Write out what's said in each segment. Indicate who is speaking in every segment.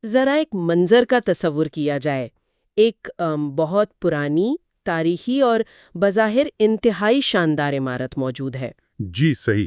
Speaker 1: ذرا ایک منظر کا تصور کیا جائے۔ ایک بہت پرانی، تاریخی اور بظاہر انتہائی شاندار عمارت موجود ہے،
Speaker 2: جی صحیح۔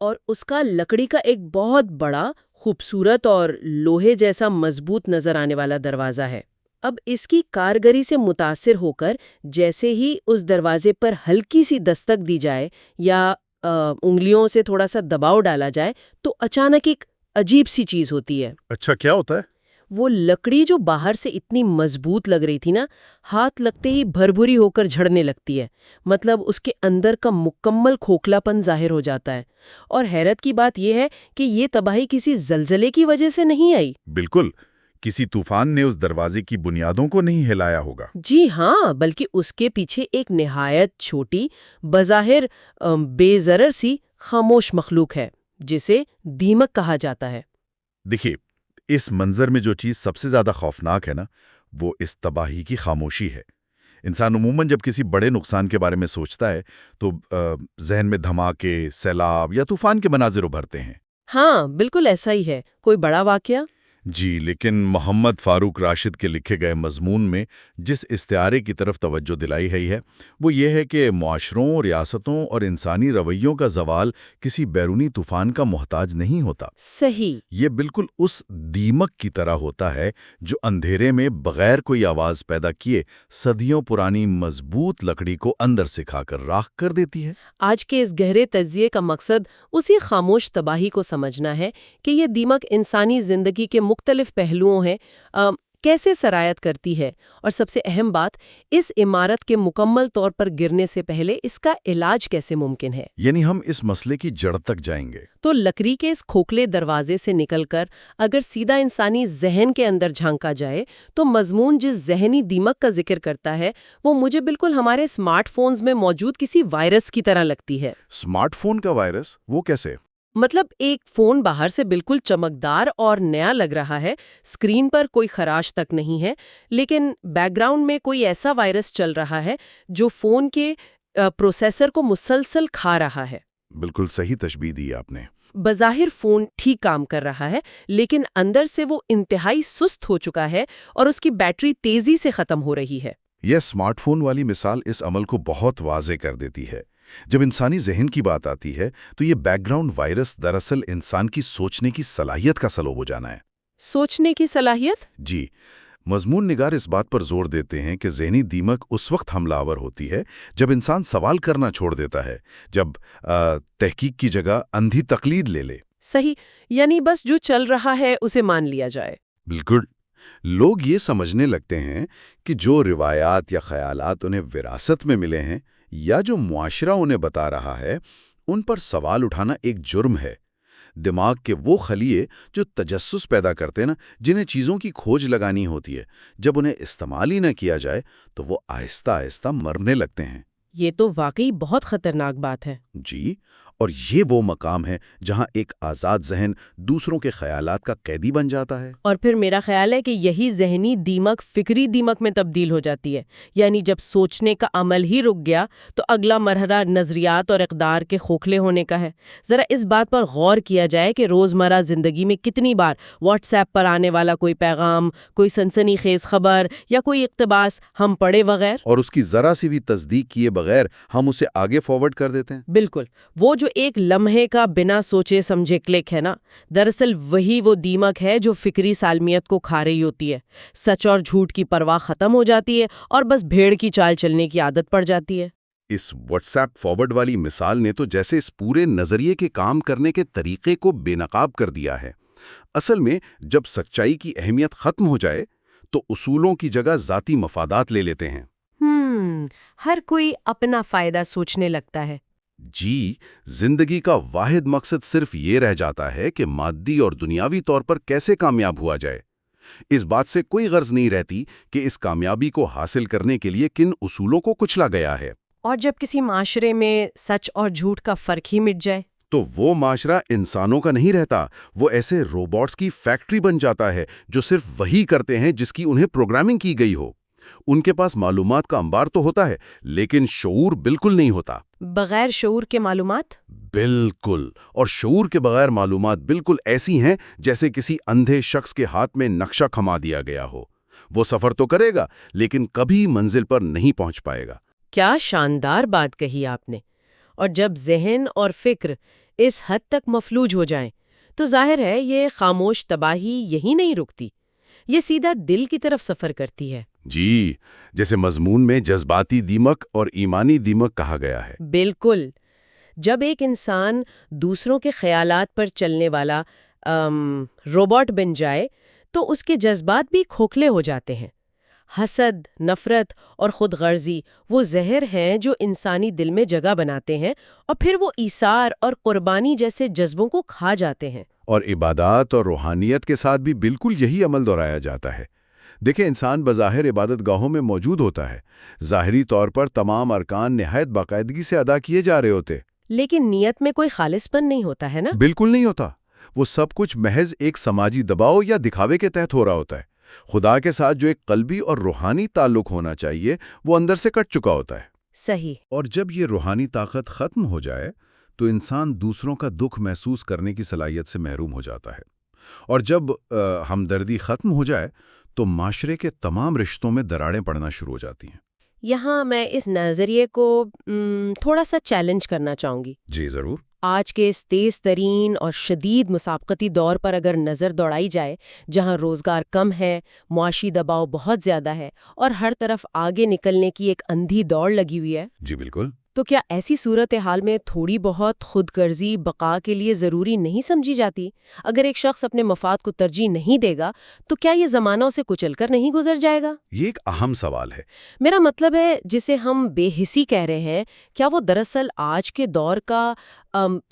Speaker 1: اور اس کا لکڑی کا ایک بہت بڑا، خوبصورت اور لوہے جیسا مضبوط نظر آنے والا دروازہ ہے۔ اب اس کی کارگری سے متاثر ہو کر جیسے ہی اس دروازے پر ہلکی سی دستک دی جائے یا انگلیوں سے تھوڑا سا دباؤ ڈالا جائے تو اچانک ایک عجیب سی چیز ہوتی ہے۔
Speaker 2: اچھا، کیا ہوتا ہے؟
Speaker 1: وہ لکڑی جو باہر سے اتنی مضبوط لگ رہی تھی نا، ہاتھ لگتے ہی بھربھری ہو کر جھڑنے لگتی ہے۔ مطلب اس کے اندر کا مکمل کھوکھلا پن ظاہر ہو جاتا ہے۔ اور حیرت کی بات یہ ہے کہ یہ تباہی کسی زلزلے کی وجہ سے نہیں آئی۔
Speaker 2: بالکل، کسی طوفان نے اس دروازے کی بنیادوں کو نہیں ہلایا ہوگا۔
Speaker 1: جی ہاں، بلکہ اس کے پیچھے ایک نہایت چھوٹی، بظاہر بے ضرر سی خاموش مخلوق ہے جسے دیمک کہا جاتا ہے۔
Speaker 2: دیکھیے، اس منظر میں جو چیز سب سے زیادہ خوفناک ہے نا، وہ اس تباہی کی خاموشی ہے۔ انسان عموماً جب کسی بڑے نقصان کے بارے میں سوچتا ہے تو ذہن میں دھماکے، سیلاب یا طوفان کے مناظر ابھرتے ہیں۔
Speaker 1: ہاں بالکل ایسا ہی ہے، کوئی بڑا واقعہ۔
Speaker 2: جی، لیکن محمد فاروق راشد کے لکھے گئے مضمون میں جس استعارے کی طرف توجہ دلائی گئی ہے وہ یہ ہے کہ معاشروں، ریاستوں اور انسانی رویوں کا زوال کسی بیرونی طوفان کا محتاج نہیں ہوتا۔
Speaker 1: صحیح۔
Speaker 2: یہ بالکل اس دیمک کی طرح ہوتا ہے جو اندھیرے میں بغیر کوئی آواز پیدا کیے صدیوں پرانی مضبوط لکڑی کو اندر سے کھا کر راکھ کر دیتی ہے۔
Speaker 1: آج کے اس گہرے تجزیے کا مقصد اسی خاموش تباہی کو سمجھنا ہے کہ یہ دیمک انسانی زندگی کے مختلف پہلوؤں ہیں کیسے سرایت کرتی ہے، اور سب سے اہم بات، اس عمارت کے مکمل طور پر گرنے سے پہلے اس کا علاج کیسے ممکن ہے۔
Speaker 2: یعنی ہم اس مسئلے کی جڑ تک جائیں گے۔
Speaker 1: تو لکڑی کے اس کھوکھلے دروازے سے نکل کر اگر سیدھا انسانی ذہن کے اندر جھانکا جائے تو مضمون جس ذہنی دیمک کا ذکر کرتا ہے وہ مجھے بالکل ہمارے اسمارٹ فونز میں موجود کسی وائرس کی طرح لگتی ہے۔
Speaker 2: اسمارٹ فون کا وائرس؟ وہ کیسے؟
Speaker 1: مطلب ایک فون باہر سے بالکل چمکدار اور نیا لگ رہا ہے، اسکرین پر کوئی خراش تک نہیں ہے، لیکن بیک گراؤنڈ میں کوئی ایسا وائرس چل رہا ہے جو فون کے پروسیسر کو مسلسل کھا رہا ہے۔
Speaker 2: بالکل صحیح تشبیہ دی آپ نے۔
Speaker 1: بظاہر فون ٹھیک کام کر رہا ہے لیکن اندر سے وہ انتہائی سست ہو چکا ہے اور اس کی بیٹری تیزی سے ختم ہو رہی ہے۔
Speaker 2: یہ اسمارٹ فون والی مثال اس عمل کو بہت واضح کر دیتی ہے۔ جب انسانی ذہن کی بات آتی ہے تو یہ بیک گراؤنڈ وائرس دراصل انسان کی سوچنے کی صلاحیت کا سلب ہو جانا ہے۔
Speaker 1: سوچنے کی صلاحیت؟
Speaker 2: جی، مضمون نگار اس بات پر زور دیتے ہیں کہ ذہنی دیمک اس وقت حملہ آور ہوتی ہے جب انسان سوال کرنا چھوڑ دیتا ہے، جب تحقیق کی جگہ اندھی تقلید لے لے۔
Speaker 1: صحیح، یعنی بس جو چل رہا ہے اسے مان لیا جائے۔
Speaker 2: بالکل، لوگ یہ سمجھنے لگتے ہیں کہ جو روایات یا خیالات انہیں وراثت میں ملے ہیں یا جو معاشرہ انہیں بتا رہا ہے ان پر سوال اٹھانا ایک جرم ہے۔ دماغ کے وہ خلیے جو تجسس پیدا کرتے ہیں نا، جنہیں چیزوں کی کھوج لگانی ہوتی ہے، جب انہیں استعمال ہی نہ کیا جائے تو وہ آہستہ آہستہ مرنے لگتے ہیں۔
Speaker 1: یہ تو واقعی بہت خطرناک بات ہے۔
Speaker 2: جی، اور یہ وہ مقام ہے جہاں ایک آزاد ذہن دوسروں کے خیالات کا قیدی بن جاتا ہے۔
Speaker 1: اور پھر میرا خیال ہے کہ یہی ذہنی دیمک فکری دیمک میں تبدیل ہو جاتی ہے، یعنی جب سوچنے کا عمل ہی رک گیا تو اگلا مرحلہ نظریات اور اقدار کے کھوکھلے ہونے کا ہے۔ ذرا اس بات پر غور کیا جائے کہ روزمرہ زندگی میں کتنی بار واٹس ایپ پر آنے والا کوئی پیغام، کوئی سنسنی خیز خبر یا کوئی اقتباس ہم پڑھے بغیر
Speaker 2: اور اس کی ذرا سی بھی تصدیق کیے بغیر ہم اسے آگے فارورڈ کر دیتے ہیں۔
Speaker 1: بالکل، وہ جو ایک لمحے کا بنا سوچے سمجھے کلک ہے نا، دراصل وہی وہ دیمک ہے جو فکری سالمیت کو کھا رہی ہوتی ہے۔ سچ اور جھوٹ کی پرواہ ختم ہو جاتی ہے اور بس بھیڑ کی چال چلنے کی عادت پڑ جاتی ہے۔
Speaker 2: اس واٹس ایپ فارورڈ والی مثال نے تو جیسے اس پورے نظریے کے کام کرنے کے طریقے کو بے نقاب کر دیا ہے۔ اصل میں جب سچائی کی اہمیت ختم ہو جائے تو اصولوں کی جگہ ذاتی مفادات لے لیتے ہیں۔
Speaker 1: ہر کوئی اپنا فائدہ سوچنے لگتا ہے۔
Speaker 2: جی، زندگی کا واحد مقصد صرف یہ رہ جاتا ہے کہ مادی اور دنیاوی طور پر کیسے کامیاب ہوا جائے۔ اس بات سے کوئی غرض نہیں رہتی کہ اس کامیابی کو حاصل کرنے کے لیے کن اصولوں کو کچلا گیا ہے۔
Speaker 1: اور جب کسی معاشرے میں سچ اور جھوٹ کا فرق ہی مٹ جائے
Speaker 2: تو وہ معاشرہ انسانوں کا نہیں رہتا، وہ ایسے روبوٹس کی فیکٹری بن جاتا ہے جو صرف وہی کرتے ہیں جس کی انہیں پروگرامنگ کی گئی ہو۔ ان کے پاس معلومات کا انبار تو ہوتا ہے لیکن شعور بالکل نہیں ہوتا۔
Speaker 1: بغیر شعور کے معلومات؟
Speaker 2: بالکل، اور شعور کے بغیر معلومات بالکل ایسی ہیں جیسے کسی اندھے شخص کے ہاتھ میں نقشہ کھما دیا گیا ہو۔ وہ سفر تو کرے گا لیکن کبھی منزل پر نہیں پہنچ پائے گا۔
Speaker 1: کیا شاندار بات کہی آپ نے! اور جب ذہن اور فکر اس حد تک مفلوج ہو جائیں تو ظاہر ہے یہ خاموش تباہی یہی نہیں رکتی، یہ سیدھا دل کی طرف سفر کرتی ہے۔
Speaker 2: جی، جیسے مضمون میں جذباتی دیمک اور ایمانی دیمک کہا گیا ہے۔
Speaker 1: بالکل، جب ایک انسان دوسروں کے خیالات پر چلنے والا روبوٹ بن جائے تو اس کے جذبات بھی کھوکھلے ہو جاتے ہیں۔ حسد، نفرت اور خود غرضی وہ زہر ہیں جو انسانی دل میں جگہ بناتے ہیں اور پھر وہ ایثار اور قربانی جیسے جذبوں کو کھا جاتے ہیں۔
Speaker 2: اور عبادات اور روحانیت کے ساتھ بھی بالکل یہی عمل دہرایا جاتا ہے۔ دیکھیں، انسان بظاہر عبادت گاہوں میں موجود ہوتا ہے، ظاہری طور پر تمام ارکان نہایت باقاعدگی سے ادا کیے جا رہے ہوتے،
Speaker 1: لیکن نیت میں کوئی خالص پن نہیں ہوتا ہے نا؟
Speaker 2: بالکل نہیں ہوتا۔ وہ سب کچھ محض ایک سماجی دباؤ یا دکھاوے کے تحت ہو رہا ہوتا ہے۔ خدا کے ساتھ جو ایک قلبی اور روحانی تعلق ہونا چاہیے وہ اندر سے کٹ چکا ہوتا ہے۔
Speaker 1: صحیح۔
Speaker 2: اور جب یہ روحانی طاقت ختم ہو جائے تو انسان دوسروں کا دکھ محسوس کرنے کی صلاحیت سے محروم ہو جاتا ہے، اور جب ہمدردی ختم ہو جائے تو معاشرے کے تمام رشتوں میں دراڑیں پڑنا شروع ہو جاتی ہیں۔
Speaker 1: یہاں میں اس نظریے کو تھوڑا سا چیلنج کرنا چاہوں گی۔
Speaker 2: جی ضرور۔
Speaker 1: آج کے اس تیز ترین اور شدید مسابقتی دور پر اگر نظر دوڑائی جائے، جہاں روزگار کم ہے، معاشی دباؤ بہت زیادہ ہے اور ہر طرف آگے نکلنے کی ایک اندھی دوڑ لگی ہوئی ہے،
Speaker 2: جی بالکل۔
Speaker 1: تو کیا ایسی صورتحال میں تھوڑی بہت خود غرضی بقا کے لیے ضروری نہیں سمجھی جاتی؟ اگر ایک شخص اپنے مفاد کو ترجیح نہیں دے گا تو کیا یہ زمانوں سے کچل کر نہیں گزر جائے گا؟
Speaker 2: یہ ایک اہم سوال ہے۔
Speaker 1: میرا مطلب ہے جسے ہم بے حسی کہہ رہے ہیں، کیا وہ دراصل آج کے دور کا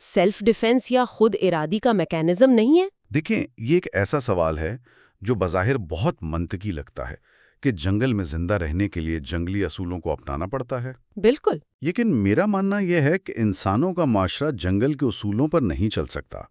Speaker 1: سیلف ڈیفense یا خود ارادی کا میکینزم نہیں ہے؟
Speaker 2: دیکھیں، یہ ایک ایسا سوال ہے جو بظاہر بہت منطقی لگتا ہے کہ جنگل میں زندہ رہنے کے لیے جنگلی اصولوں کو اپنانا پڑتا ہے۔
Speaker 1: بالکل۔
Speaker 2: لیکن میرا ماننا یہ ہے کہ انسانوں کا معاشرہ جنگل کے اصولوں پر نہیں چل سکتا۔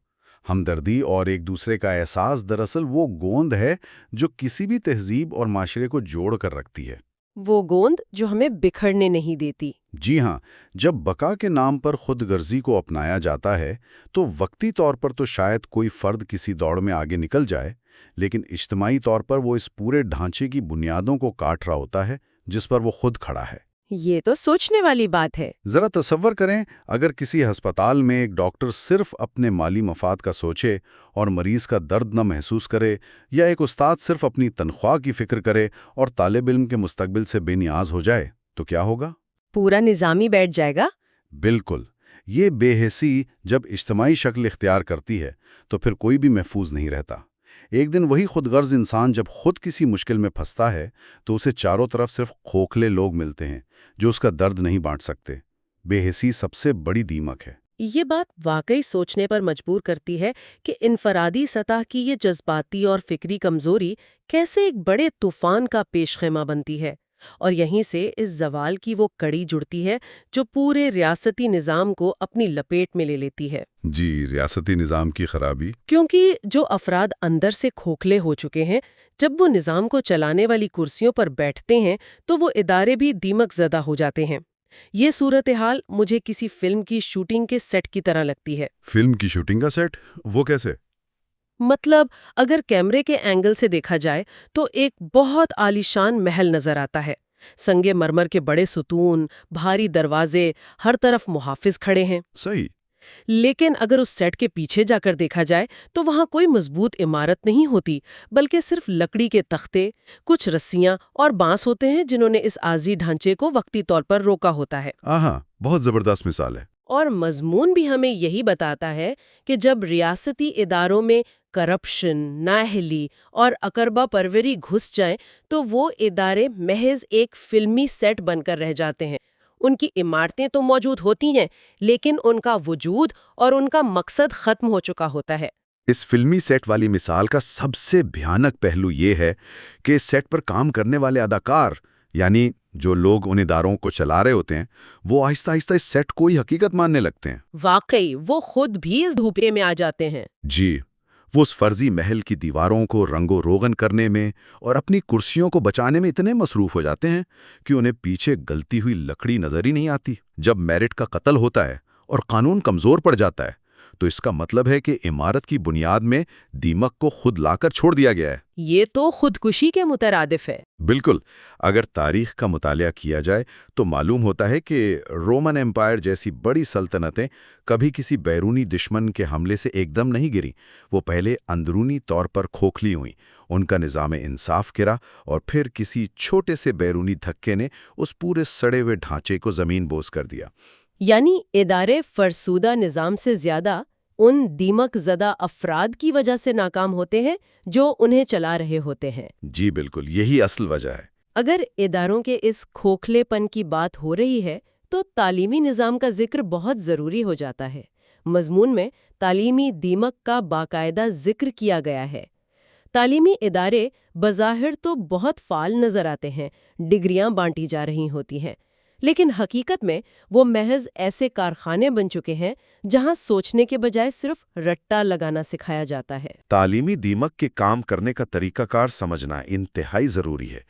Speaker 2: ہمدردی اور ایک دوسرے کا احساس دراصل وہ گوند ہے جو کسی بھی تہذیب اور معاشرے کو جوڑ کر رکھتی ہے۔
Speaker 1: وہ گوند جو ہمیں بکھرنے نہیں دیتی۔
Speaker 2: جی ہاں، جب بقا کے نام پر خود غرضی کو اپنایا جاتا ہے تو وقتی طور پر تو شاید کوئی فرد کسی دوڑ میں آگے نکل جائے، لیکن اجتماعی طور پر وہ اس پورے ڈھانچے کی بنیادوں کو کاٹ رہا ہوتا ہے جس پر وہ خود کھڑا ہے۔
Speaker 1: یہ تو سوچنے والی بات ہے۔
Speaker 2: ذرا تصور کریں، اگر کسی ہسپتال میں ایک ڈاکٹر صرف اپنے مالی مفاد کا سوچے اور مریض کا درد نہ محسوس کرے، یا ایک استاد صرف اپنی تنخواہ کی فکر کرے اور طالب علم کے مستقبل سے بے نیاز ہو جائے، تو کیا ہوگا؟
Speaker 1: پورا نظام ہی بیٹھ جائے گا۔
Speaker 2: بالکل۔ یہ بے حسی جب اجتماعی شکل اختیار کرتی ہے تو پھر کوئی بھی محفوظ نہیں رہتا۔ ایک دن وہی خود غرض انسان جب خود کسی مشکل میں پھنستا ہے تو اسے چاروں طرف صرف کھوکھلے لوگ ملتے ہیں جو اس کا درد نہیں بانٹ سکتے۔ بے حسی سب سے بڑی دیمک ہے۔
Speaker 1: یہ بات واقعی سوچنے پر مجبور کرتی ہے کہ انفرادی سطح کی یہ جذباتی اور فکری کمزوری کیسے ایک بڑے طوفان کا پیش خیمہ بنتی ہے، اور یہیں سے اس زوال کی وہ کڑی جڑتی ہے جو پورے ریاستی نظام کو اپنی لپیٹ میں لے لیتی ہے۔
Speaker 2: جی، ریاستی نظام کی خرابی۔
Speaker 1: کیونکہ جو افراد اندر سے کھوکھلے ہو چکے ہیں، جب وہ نظام کو چلانے والی کرسیوں پر بیٹھتے ہیں تو وہ ادارے بھی دیمک زدہ ہو جاتے ہیں۔ یہ صورتحال مجھے کسی فلم کی شوٹنگ کے سیٹ کی طرح لگتی ہے۔
Speaker 2: فلم کی شوٹنگ کا سیٹ؟ وہ کیسے؟
Speaker 1: مطلب اگر کیمرے کے اینگل سے دیکھا جائے تو ایک بہت عالیشان محل نظر آتا ہے، سنگ مرمر کے بڑے ستون، بھاری دروازے، ہر طرف محافظ کھڑے ہیں۔
Speaker 2: صحیح۔
Speaker 1: لیکن اگر اس سیٹ کے پیچھے جا کر دیکھا جائے تو وہاں کوئی مضبوط عمارت نہیں ہوتی، بلکہ صرف لکڑی کے تختے، کچھ رسیاں اور بانس ہوتے ہیں جنہوں نے اس عارضی ڈھانچے کو وقتی طور پر روکا ہوتا ہے۔
Speaker 2: آہا، بہت زبردست مثال ہے۔
Speaker 1: اور مضمون بھی ہمیں یہی بتاتا ہے کہ جب ریاستی اداروں میں کرپشن، نااہلی اور اقربا پروری گھس جائیں تو وہ ادارے محض ایک فلمی سیٹ بن کر رہ جاتے ہیں۔ ان کی عمارتیں تو موجود ہوتی ہیں، لیکن ان کا وجود اور ان کا مقصد ختم ہو چکا ہوتا ہے۔
Speaker 2: اس فلمی سیٹ والی مثال کا سب سے بھیانک پہلو یہ ہے کہ اس سیٹ پر کام کرنے والے اداکار، یعنی جو لوگ ان اداروں کو چلا رہے ہوتے ہیں، وہ آہستہ آہستہ اس سیٹ کو ہی حقیقت ماننے لگتے ہیں۔
Speaker 1: واقعی وہ خود بھی اس دھوپے میں آ جاتے ہیں۔
Speaker 2: جی، وہ اس فرضی محل کی دیواروں کو رنگ و روغن کرنے میں اور اپنی کرسیوں کو بچانے میں اتنے مصروف ہو جاتے ہیں کہ انہیں پیچھے گلتی ہوئی لکڑی نظر ہی نہیں آتی۔ جب میرٹ کا قتل ہوتا ہے اور قانون کمزور پڑ جاتا ہے تو اس کا مطلب ہے کہ عمارت کی بنیاد میں دیمک کو خود لا کر چھوڑ دیا گیا ہے۔
Speaker 1: یہ تو خودکشی کے مترادف ہے۔
Speaker 2: بالکل، اگر تاریخ کا مطالعہ کیا جائے تو معلوم ہوتا ہے کہ رومن ایمپائر جیسی بڑی سلطنتیں کبھی کسی بیرونی دشمن کے حملے سے ایک دم نہیں گریں، وہ پہلے اندرونی طور پر کھوکھلی ہوئیں، ان کا نظام انصاف گرا اور پھر کسی چھوٹے سے بیرونی دھکے نے اس پورے سڑے ہوئے ڈھانچے کو زمین بوس کر دیا۔
Speaker 1: یعنی ادارے فرسودہ نظام سے زیادہ ان دیمک زدہ افراد کی وجہ سے ناکام ہوتے ہیں جو انہیں چلا رہے ہوتے ہیں۔
Speaker 2: جی بالکل، یہی اصل وجہ ہے۔
Speaker 1: اگر اداروں کے اس کھوکھلے پن کی بات ہو رہی ہے تو تعلیمی نظام کا ذکر بہت ضروری ہو جاتا ہے۔ مضمون میں تعلیمی دیمک کا باقاعدہ ذکر کیا گیا ہے۔ تعلیمی ادارے بظاہر تو بہت فعال نظر آتے ہیں، ڈگریاں بانٹی جا رہی ہوتی ہیں، لیکن حقیقت میں وہ محض ایسے کارخانے بن چکے ہیں جہاں سوچنے کے بجائے صرف رٹا لگانا سکھایا جاتا ہے۔
Speaker 2: تعلیمی دیمک کے کام کرنے کا طریقہ کار سمجھنا انتہائی ضروری ہے۔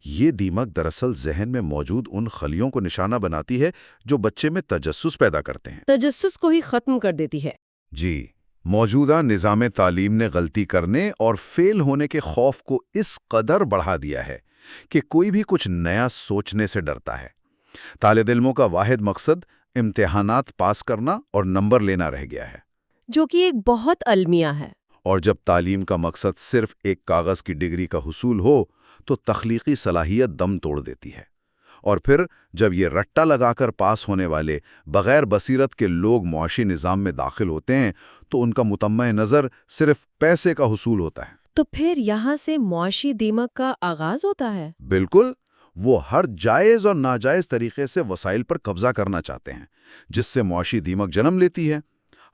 Speaker 2: یہ دیمک دراصل ذہن میں موجود ان خلیوں کو نشانہ بناتی ہے جو بچے میں تجسس پیدا کرتے ہیں۔
Speaker 1: تجسس کو ہی ختم کر دیتی ہے۔
Speaker 2: جی، موجودہ نظام تعلیم نے غلطی کرنے اور فیل ہونے کے خوف کو اس قدر بڑھا دیا ہے کہ کوئی بھی کچھ نیا سوچنے سے ڈرتا ہے۔ طالب علموں کا واحد مقصد امتحانات پاس کرنا اور نمبر لینا رہ گیا ہے،
Speaker 1: جو کہ ایک بہت المیہ ہے۔
Speaker 2: اور جب تعلیم کا مقصد صرف ایک کاغذ کی ڈگری کا حصول ہو تو تخلیقی صلاحیت دم توڑ دیتی ہے۔ اور پھر جب یہ رٹا لگا کر پاس ہونے والے بغیر بصیرت کے لوگ معاشی نظام میں داخل ہوتے ہیں تو ان کا مطمع نظر صرف پیسے کا حصول ہوتا ہے۔
Speaker 1: تو پھر یہاں سے معاشی دیمک کا آغاز ہوتا ہے۔
Speaker 2: بالکل، وہ ہر جائز اور ناجائز طریقے سے وسائل پر قبضہ کرنا چاہتے ہیں، جس سے معاشی دیمک جنم لیتی ہے۔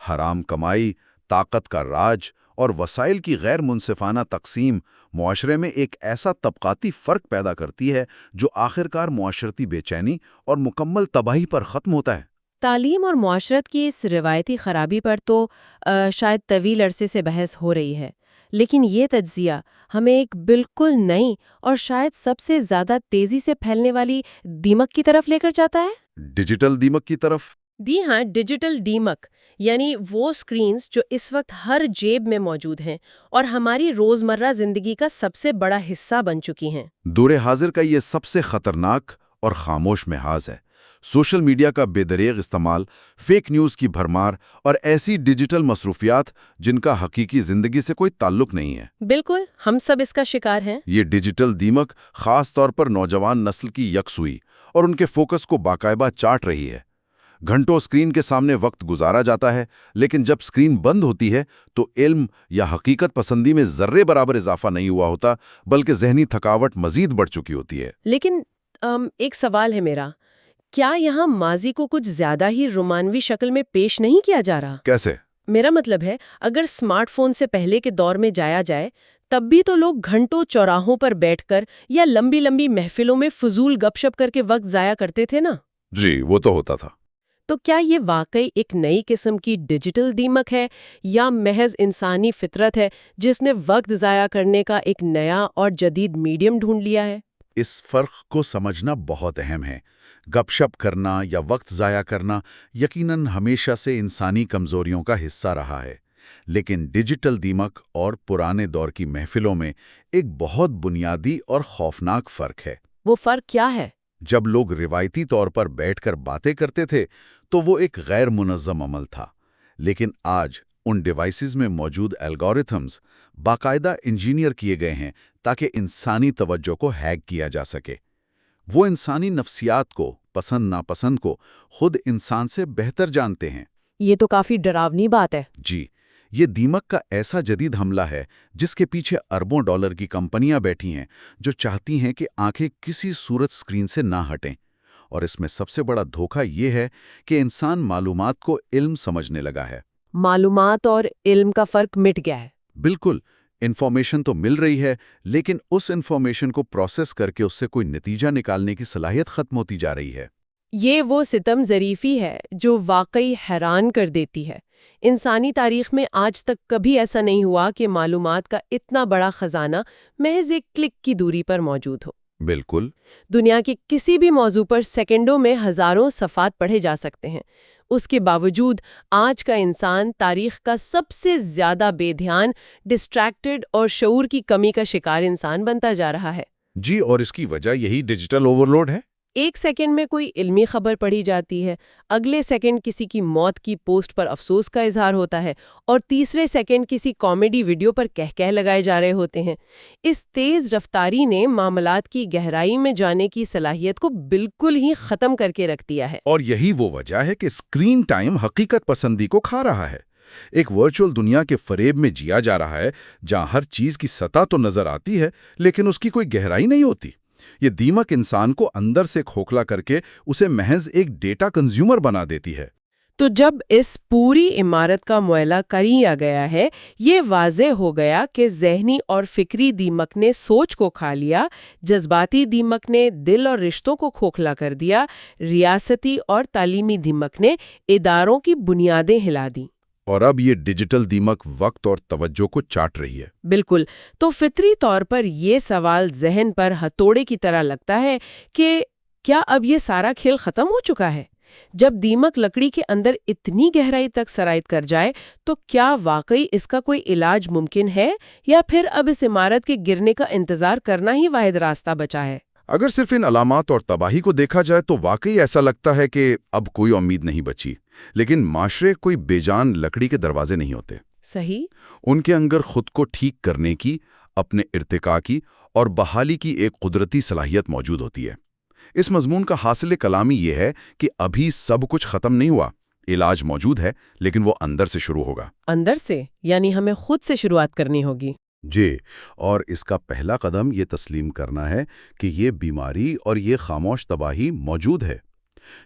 Speaker 2: حرام کمائی، طاقت کا راج اور وسائل کی غیر منصفانہ تقسیم معاشرے میں ایک ایسا طبقاتی فرق پیدا کرتی ہے جو آخرکار معاشرتی بے چینی اور مکمل تباہی پر ختم ہوتا ہے۔
Speaker 1: تعلیم اور معاشرت کی اس روایتی خرابی پر تو شاید طویل عرصے سے بحث ہو رہی ہے، لیکن یہ تجزیہ ہمیں ایک بالکل نئی اور شاید سب سے زیادہ تیزی سے پھیلنے والی دیمک کی طرف لے کر جاتا ہے۔
Speaker 2: ڈیجیٹل دیمک کی طرف؟
Speaker 1: جی ہاں، ڈیجیٹل دیمک، یعنی وہ سکرینز جو اس وقت ہر جیب میں موجود ہیں اور ہماری روزمرہ زندگی کا سب سے بڑا حصہ بن چکی ہیں۔
Speaker 2: دور حاضر کا یہ سب سے خطرناک اور خاموش محاذ ہے۔ سوشل میڈیا کا بے دریغ استعمال، فیک نیوز کی بھرمار اور ایسی ڈیجیٹل مصروفیات جن کا حقیقی زندگی سے کوئی تعلق نہیں ہے۔
Speaker 1: بالکل، ہم سب اس کا شکار ہیں۔
Speaker 2: یہ ڈیجیٹل دیمک خاص طور پر نوجوان نسل کی یکسوئی اور ان کے فوکس کو باقاعدہ چاٹ رہی ہے۔ گھنٹوں اسکرین کے سامنے وقت گزارا جاتا ہے، لیکن جب اسکرین بند ہوتی ہے تو علم یا حقیقت پسندی میں ذرے برابر اضافہ نہیں ہوا ہوتا، بلکہ ذہنی تھکاوٹ مزید بڑھ چکی ہوتی ہے۔
Speaker 1: لیکن ایک سوال ہے میرا، کیا یہاں ماضی کو کچھ زیادہ ہی رومانوی شکل میں پیش نہیں کیا جا رہا؟
Speaker 2: کیسے؟
Speaker 1: میرا مطلب ہے، اگر سمارٹ فون سے پہلے کے دور میں جایا جائے تب بھی تو لوگ گھنٹوں چوراہوں پر بیٹھ کر یا لمبی لمبی محفلوں میں فضول گپ شپ کر کے وقت ضائع کرتے تھے نا؟
Speaker 2: جی، وہ تو ہوتا تھا۔
Speaker 1: تو کیا یہ واقعی ایک نئی قسم کی ڈیجیٹل دیمک ہے یا محض انسانی فطرت ہے جس نے وقت ضائع کرنے کا ایک نیا اور جدید میڈیم ڈھونڈ لیا ہے؟
Speaker 2: اس فرق کو سمجھنا بہت اہم ہے۔ گپ شپ کرنا یا وقت ضائع کرنا یقیناً ہمیشہ سے انسانی کمزوریوں کا حصہ رہا ہے، لیکن ڈیجیٹل دیمک اور پرانے دور کی محفلوں میں ایک بہت بنیادی اور خوفناک فرق ہے۔
Speaker 1: وہ فرق کیا ہے؟
Speaker 2: جب لوگ روایتی طور پر بیٹھ کر باتیں کرتے تھے تو وہ ایک غیر منظم عمل تھا، لیکن آج ان ڈیوائسز میں موجود الگورتھمز باقاعدہ انجینئر کیے گئے ہیں تاکہ انسانی توجہ کو ہیک کیا جا سکے۔ وہ انسانی نفسیات کو، پسند ناپسند کو خود انسان سے بہتر جانتے ہیں۔
Speaker 1: یہ تو کافی ڈراؤنی بات ہے۔
Speaker 2: جی، یہ دیمک کا ایسا جدید حملہ ہے جس کے پیچھے اربوں ڈالر کی کمپنیاں بیٹھی ہیں جو چاہتی ہیں کہ آنکھیں کسی صورت اسکرین سے نہ ہٹیں۔ اور اس میں سب سے بڑا دھوکہ یہ ہے کہ انسان معلومات کو علم سمجھنے لگا ہے۔
Speaker 1: معلومات اور علم کا فرق مٹ گیا ہے۔
Speaker 2: بالکل، انفارمیشن تو مل رہی ہے، لیکن اس انفارمیشن کو پروسیس کر کے اس سے کوئی نتیجہ نکالنے کی صلاحیت ختم ہوتی جا رہی ہے۔
Speaker 1: یہ وہ ستم ظریفی ہے جو واقعی حیران کر دیتی ہے۔ انسانی تاریخ میں آج تک کبھی ایسا نہیں ہوا کہ معلومات کا اتنا بڑا خزانہ محض ایک کلک کی دوری پر موجود ہو۔
Speaker 2: بالکل۔
Speaker 1: دنیا کے کسی بھی موضوع پر سیکنڈوں میں ہزاروں صفحات پڑھے جا سکتے ہیں۔ اس کے باوجود آج کا انسان تاریخ کا سب سے زیادہ بے دھیان، ڈسٹریکٹڈ اور شعور کی کمی کا شکار انسان بنتا جا رہا ہے۔
Speaker 2: جی، اور اس کی وجہ یہی ڈیجیٹل اوور لوڈ ہے۔
Speaker 1: ایک سیکنڈ میں کوئی علمی خبر پڑھی جاتی ہے، اگلے سیکنڈ کسی کی موت کی پوسٹ پر افسوس کا اظہار ہوتا ہے، اور تیسرے سیکنڈ کسی کامیڈی ویڈیو پر کہہ لگائے جا رہے ہوتے ہیں۔ اس تیز رفتاری نے معاملات کی گہرائی میں جانے کی صلاحیت کو بالکل ہی ختم کر کے رکھ دیا ہے۔
Speaker 2: اور یہی وہ وجہ ہے کہ اسکرین ٹائم حقیقت پسندی کو کھا رہا ہے۔ ایک ورچوئل دنیا کے فریب میں جیا جا رہا ہے جہاں ہر چیز کی سطح تو نظر آتی ہے لیکن اس کی کوئی گہرائی نہیں ہوتی۔ یہ دیمک انسان کو اندر سے کھوکھلا کر کے اسے محض ایک ڈیٹا کنزیومر بنا دیتی ہے۔
Speaker 1: تو جب اس پوری عمارت کا معائنہ کیا گیا ہے، یہ واضح ہو گیا کہ ذہنی اور فکری دیمک نے سوچ کو کھا لیا، جذباتی دیمک نے دل اور رشتوں کو کھوکھلا کر دیا، ریاستی اور تعلیمی دیمک نے اداروں کی بنیادیں ہلا دیں۔
Speaker 2: اور اب یہ ڈیجیٹل دیمک وقت اور توجہ کو چاٹ رہی ہے۔
Speaker 1: بالکل۔ تو فطری طور پر یہ سوال ذہن پر ہتھوڑے کی طرح لگتا ہے کہ کیا اب یہ سارا کھیل ختم ہو چکا ہے؟ جب دیمک لکڑی کے اندر اتنی گہرائی تک سرایت کر جائے تو کیا واقعی اس کا کوئی علاج ممکن ہے، یا پھر اب اس عمارت کے گرنے کا انتظار کرنا ہی واحد راستہ بچا ہے؟
Speaker 2: اگر صرف ان علامات اور تباہی کو دیکھا جائے تو واقعی ایسا لگتا ہے کہ اب کوئی امید نہیں بچی، لیکن معاشرے کوئی بے جان لکڑی کے دروازے نہیں ہوتے۔
Speaker 1: صحیح۔
Speaker 2: ان کے اندر خود کو ٹھیک کرنے کی، اپنے ارتقاء کی اور بحالی کی ایک قدرتی صلاحیت موجود ہوتی ہے۔ اس مضمون کا حاصل کلامی یہ ہے کہ ابھی سب کچھ ختم نہیں ہوا، علاج موجود ہے لیکن وہ اندر سے شروع ہوگا۔
Speaker 1: اندر سے، یعنی ہمیں خود سے شروعات کرنی ہوگی۔
Speaker 2: جی، اور اس کا پہلا قدم یہ تسلیم کرنا ہے کہ یہ بیماری اور یہ خاموش تباہی موجود ہے۔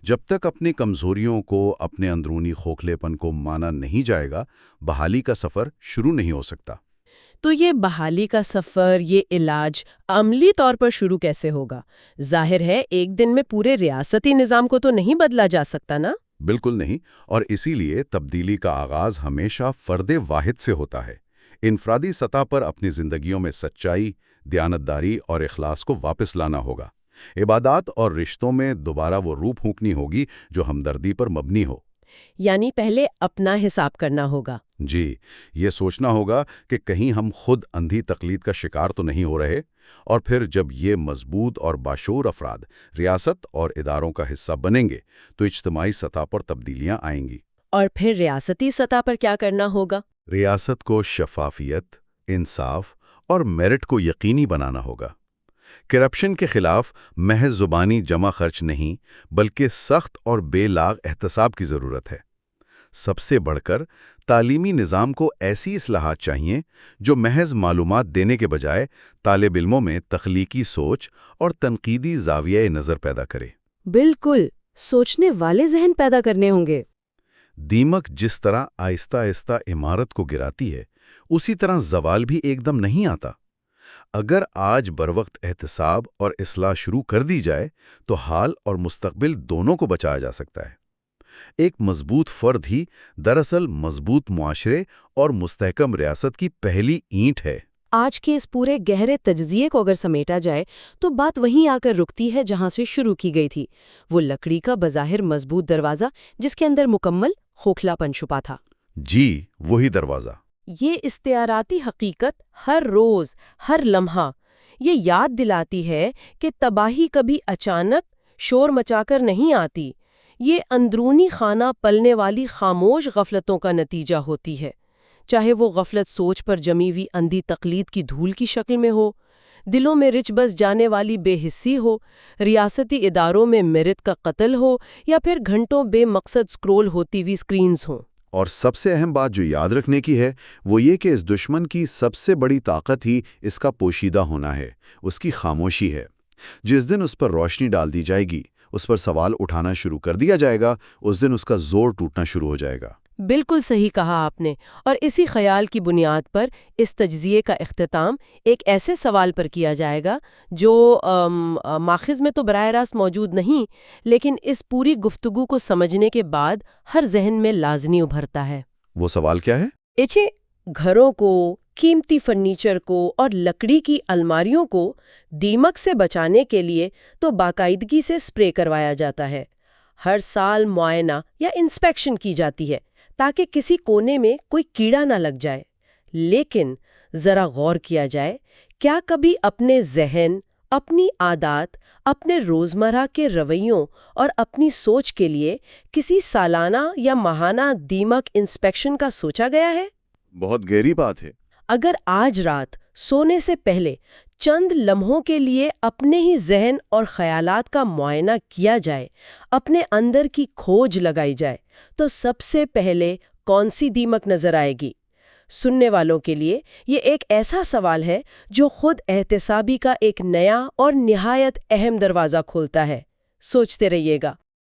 Speaker 2: جب تک اپنی کمزوریوں کو، اپنے اندرونی کھوکھلے پن کو مانا نہیں جائے گا، بحالی کا سفر شروع نہیں ہو سکتا۔
Speaker 1: تو یہ بحالی کا سفر، یہ علاج عملی طور پر شروع کیسے ہوگا؟ ظاہر ہے ایک دن میں پورے ریاستی نظام کو تو نہیں بدلا جا سکتا نا؟
Speaker 2: بالکل نہیں، اور اسی لیے تبدیلی کا آغاز ہمیشہ فرد واحد سے ہوتا ہے۔ انفرادی سطح پر اپنی زندگیوں میں سچائی، دیانتداری اور اخلاص کو واپس لانا ہوگا۔ عبادات اور رشتوں میں دوبارہ وہ روح پھونکنی ہوگی جو ہمدردی پر مبنی ہو۔
Speaker 1: یعنی پہلے اپنا حساب کرنا ہوگا۔
Speaker 2: جی، یہ سوچنا ہوگا کہ کہیں ہم خود اندھی تقلید کا شکار تو نہیں ہو رہے، اور پھر جب یہ مضبوط اور باشعور افراد ریاست اور اداروں کا حصہ بنیں گے تو اجتماعی سطح پر تبدیلیاں آئیں گی۔
Speaker 1: اور پھر ریاستی سطح پر کیا کرنا ہوگا؟
Speaker 2: ریاست کو شفافیت، انصاف اور میرٹ کو یقینی بنانا ہوگا۔ کرپشن کے خلاف محض زبانی جمع خرچ نہیں بلکہ سخت اور بے لاگ احتساب کی ضرورت ہے۔ سب سے بڑھ کر تعلیمی نظام کو ایسی اصلاحات چاہیے جو محض معلومات دینے کے بجائے طالب علموں میں تخلیقی سوچ اور تنقیدی زاویہ نظر پیدا کرے۔
Speaker 1: بالکل، سوچنے والے ذہن پیدا کرنے ہوں گے۔
Speaker 2: دیمک جس طرح آہستہ آہستہ عمارت کو گراتی ہے، اسی طرح زوال بھی ایک دم نہیں آتا۔ اگر آج بروقت احتساب اور اصلاح شروع کر دی جائے تو حال اور مستقبل دونوں کو بچایا جا سکتا ہے۔ ایک مضبوط فرد ہی دراصل مضبوط معاشرے اور مستحکم ریاست کی پہلی اینٹ ہے۔
Speaker 1: آج کے اس پورے گہرے تجزیے کو اگر سمیٹا جائے تو بات وہیں آ کر رکتی ہے جہاں سے شروع کی گئی تھی، وہ لکڑی کا بظاہر مضبوط دروازہ جس کے اندر مکمل کھوکھلا پن چھپا تھا۔
Speaker 2: جی، وہی دروازہ۔
Speaker 1: یہ استعاراتی حقیقت ہر روز، ہر لمحہ یہ یاد دلاتی ہے کہ تباہی کبھی اچانک شور مچا کر نہیں آتی، یہ اندرونی خانہ پلنے والی خاموش غفلتوں کا نتیجہ ہوتی ہے، چاہے وہ غفلت سوچ پر جمی ہوئی اندھی تقلید کی دھول کی شکل میں ہو، دلوں میں رچ بس جانے والی بے حسی ہو، ریاستی اداروں میں میرٹ کا قتل ہو، یا پھر گھنٹوں بے مقصد سکرول ہوتی ہوئی سکرینز ہوں۔
Speaker 2: اور سب سے اہم بات جو یاد رکھنے کی ہے وہ یہ کہ اس دشمن کی سب سے بڑی طاقت ہی اس کا پوشیدہ ہونا ہے، اس کی خاموشی ہے۔ جس دن اس پر روشنی ڈال دی جائے گی، اس پر سوال اٹھانا شروع کر دیا جائے گا، اس دن اس کا زور ٹوٹنا شروع ہو جائے گا۔ بالکل
Speaker 1: صحیح کہا آپ نے، اور اسی خیال کی بنیاد پر اس تجزیے کا اختتام ایک ایسے سوال پر کیا جائے گا جو ماخذ میں تو براہ راست موجود نہیں، لیکن اس پوری گفتگو کو سمجھنے کے بعد ہر ذہن میں لازمی ابھرتا ہے۔
Speaker 2: وہ سوال کیا ہے؟
Speaker 1: گھروں کو، قیمتی فرنیچر کو اور لکڑی کی الماریوں کو دیمک سے بچانے کے لیے تو باقاعدگی سے سپرے کروایا جاتا ہے۔ ہر سال معائنہ یا انسپیکشن کی جاتی ہے تاکہ کسی کونے میں کوئی کیڑا نہ لگ جائے۔ لیکن ذرا غور کیا جائے، کیا کبھی اپنے ذہن، اپنی عادات، اپنے روزمرہ کے رویوں اور اپنی سوچ کے لیے کسی سالانہ یا ماہانہ دیمک انسپیکشن کا سوچا گیا ہے؟
Speaker 2: بہت گہری بات ہے۔
Speaker 1: اگر آج رات سونے سے پہلے چند لمحوں کے لیے اپنے ہی ذہن اور خیالات کا معائنہ کیا جائے، اپنے اندر کی کھوج لگائی جائے، تو سب سے پہلے کون سی دیمک نظر آئے گی؟ سننے والوں کے لیے یہ ایک ایسا سوال ہے جو خود احتسابی کا ایک نیا اور نہایت اہم دروازہ کھولتا ہے۔ سوچتے رہیے گا۔